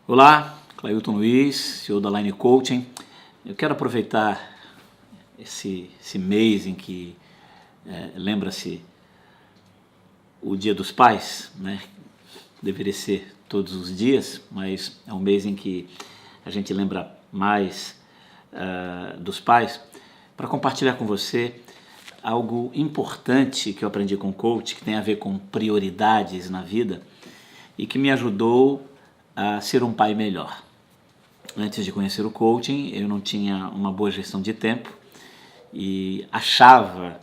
Olá, Clailton Luiz, CEO da Line Coaching. Eu quero aproveitar esse mês em que lembra-se o Dia dos Pais, né? Deveria ser todos os dias, mas é um mês em que a gente lembra mais dos pais, para compartilhar com você algo importante que eu aprendi com o coach, que tem a ver com prioridades na vida e que me ajudou a ser um pai melhor. Antes de conhecer o coaching, eu não tinha uma boa gestão de tempo e achava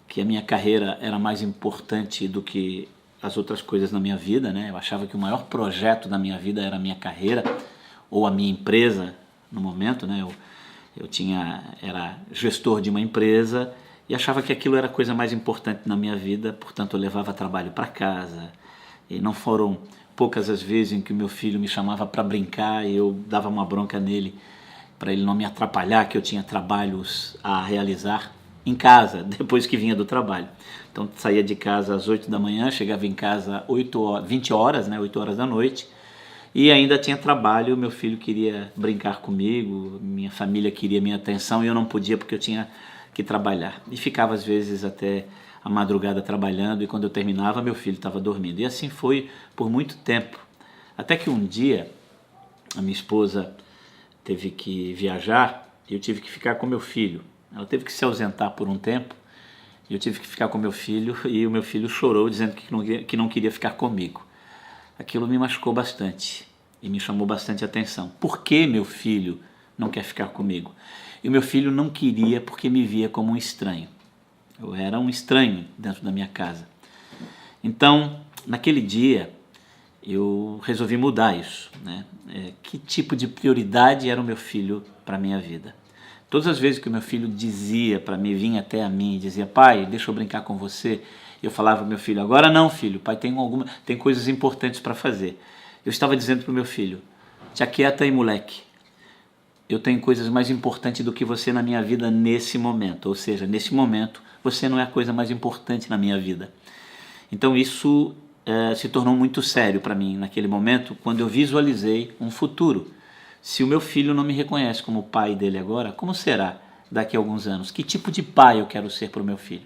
que a minha carreira era mais importante do que as outras coisas na minha vida, né? Eu achava que o maior projeto da minha vida era a minha carreira ou a minha empresa no momento, né? Eu era gestor de uma empresa e achava que aquilo era a coisa mais importante na minha vida, portanto eu levava trabalho para casa. E não foram poucas as vezes em que o meu filho me chamava para brincar e eu dava uma bronca nele para ele não me atrapalhar, que eu tinha trabalhos a realizar em casa, depois que vinha do trabalho. Então saía de casa às 8 da manhã, chegava em casa 20 horas, né, 8 horas da noite, e ainda tinha trabalho. Meu filho queria brincar comigo, minha família queria minha atenção e eu não podia porque eu tinha que trabalhar. E ficava às vezes até a madrugada trabalhando, e quando eu terminava meu filho estava dormindo. E assim foi por muito tempo, até que um dia a minha esposa teve que viajar e eu tive que ficar com meu filho. Ela teve que se ausentar por um tempo e eu tive que ficar com meu filho, e o meu filho chorou dizendo que não queria ficar comigo. Aquilo me machucou bastante e me chamou bastante atenção. Por que meu filho não quer ficar comigo? E o meu filho não queria porque me via como um estranho. Eu era um estranho dentro da minha casa. Então, naquele dia, eu resolvi mudar isso, né? Que tipo de prioridade era o meu filho para a minha vida? Todas as vezes que o meu filho dizia para mim, vinha até a mim e dizia: pai, deixa eu brincar com você, eu falava ao meu filho: agora não, filho, pai tem coisas importantes para fazer. Eu estava dizendo para o meu filho: te aquieta aí, moleque. Eu tenho coisas mais importantes do que você na minha vida nesse momento. Ou seja, nesse momento, você não é a coisa mais importante na minha vida. Então isso se tornou muito sério para mim naquele momento, quando eu visualizei um futuro. Se o meu filho não me reconhece como o pai dele agora, como será daqui a alguns anos? Que tipo de pai eu quero ser para o meu filho?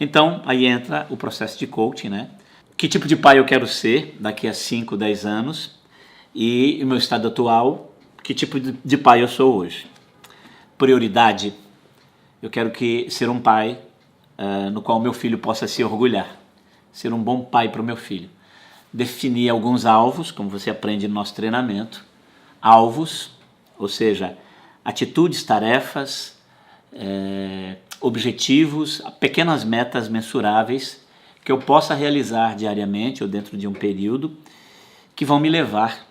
Então, aí entra o processo de coaching, né? Que tipo de pai eu quero ser daqui a 5, 10 anos? E o meu estado atual, que tipo de pai eu sou hoje? Prioridade: eu quero ser um pai no qual meu filho possa se orgulhar. Ser um bom pai para o meu filho. Definir alguns alvos, como você aprende no nosso treinamento. Alvos, ou seja, atitudes, tarefas, objetivos, pequenas metas mensuráveis que eu possa realizar diariamente ou dentro de um período, que vão me levar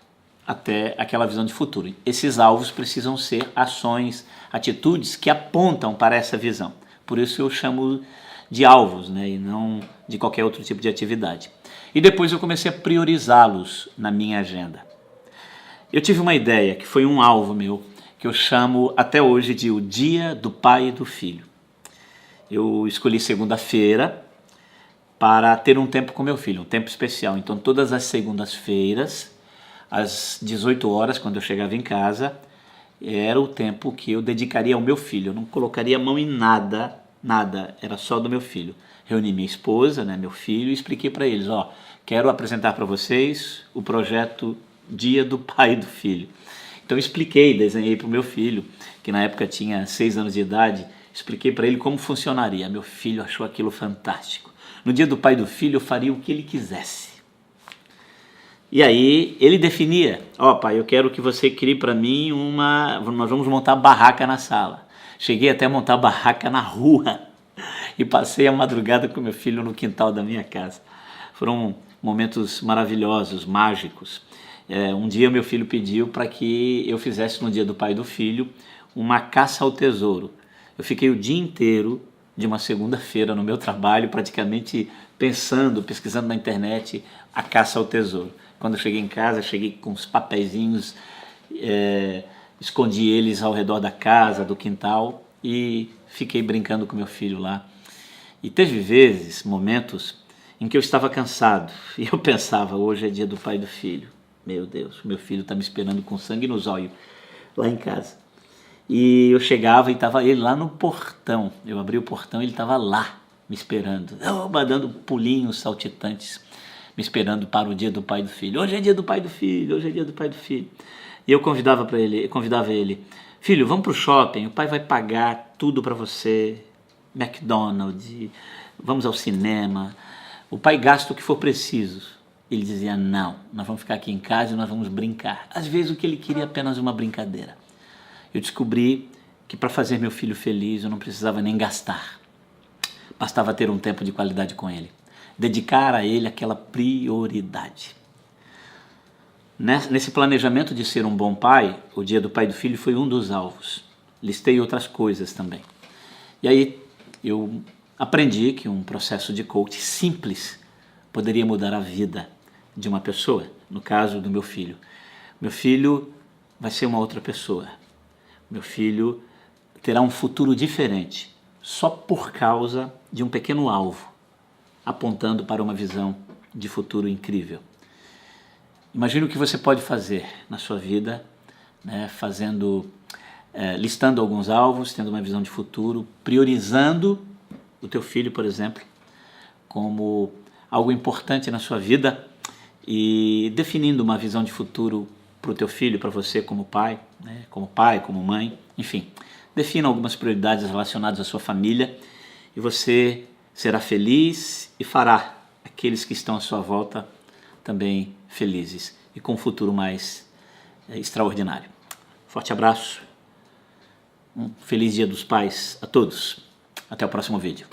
até aquela visão de futuro. Esses alvos precisam ser ações, atitudes que apontam para essa visão. Por isso eu chamo de alvos, né, e não de qualquer outro tipo de atividade. E depois eu comecei a priorizá-los na minha agenda. Eu tive uma ideia, que foi um alvo meu, que eu chamo até hoje de o Dia do Pai e do Filho. Eu escolhi segunda-feira para ter um tempo com meu filho, um tempo especial. Então todas as segundas-feiras, às 18 horas, quando eu chegava em casa, era o tempo que eu dedicaria ao meu filho. Eu não colocaria a mão em nada, era só do meu filho. Reuni minha esposa, né, meu filho, e expliquei para eles: quero apresentar para vocês o projeto Dia do Pai e do Filho. Então desenhei para o meu filho, que na época tinha 6 anos de idade, expliquei para ele como funcionaria. Meu filho achou aquilo fantástico. No Dia do Pai e do Filho eu faria o que ele quisesse. E aí ele definia: pai, eu quero que você crie para mim nós vamos montar barraca na sala. Cheguei até a montar barraca na rua e passei a madrugada com meu filho no quintal da minha casa. Foram momentos maravilhosos, mágicos. Um dia meu filho pediu para que eu fizesse no Dia do Pai e do Filho uma caça ao tesouro. Eu fiquei o dia inteiro de uma segunda-feira no meu trabalho, praticamente pesquisando na internet a caça ao tesouro. Quando eu cheguei em casa, cheguei com os papeizinhos, escondi eles ao redor da casa, do quintal, e fiquei brincando com meu filho lá. E teve momentos em que eu estava cansado e eu pensava, hoje é dia do pai e do filho. Meu Deus, meu filho está me esperando com sangue nos olhos lá em casa. E eu chegava e estava ele lá no portão. Eu abri o portão e ele estava lá me esperando, dando pulinhos saltitantes, me esperando para o dia do pai e do filho. Hoje é dia do pai e do filho, hoje é dia do pai e do filho. E eu convidava ele, filho, vamos para o shopping, o pai vai pagar tudo para você, McDonald's, vamos ao cinema, o pai gasta o que for preciso. Ele dizia, não, nós vamos ficar aqui em casa e nós vamos brincar. Às vezes o que ele queria é apenas uma brincadeira. Eu descobri que para fazer meu filho feliz eu não precisava nem gastar. Bastava ter um tempo de qualidade com ele. Dedicar a ele aquela prioridade. Nesse planejamento de ser um bom pai, o dia do pai e do filho foi um dos alvos. Listei outras coisas também. E aí eu aprendi que um processo de coaching simples poderia mudar a vida de uma pessoa. No caso do meu filho. Meu filho vai ser uma outra pessoa. Meu filho terá um futuro diferente, só por causa de um pequeno alvo, apontando para uma visão de futuro incrível. Imagine o que você pode fazer na sua vida, né, listando alguns alvos, tendo uma visão de futuro, priorizando o teu filho, por exemplo, como algo importante na sua vida e definindo uma visão de futuro para o teu filho, para você como pai, né, como mãe, enfim. Defina algumas prioridades relacionadas à sua família e você será feliz e fará aqueles que estão à sua volta também felizes e com um futuro mais extraordinário. Forte abraço, um feliz Dia dos Pais a todos. Até o próximo vídeo.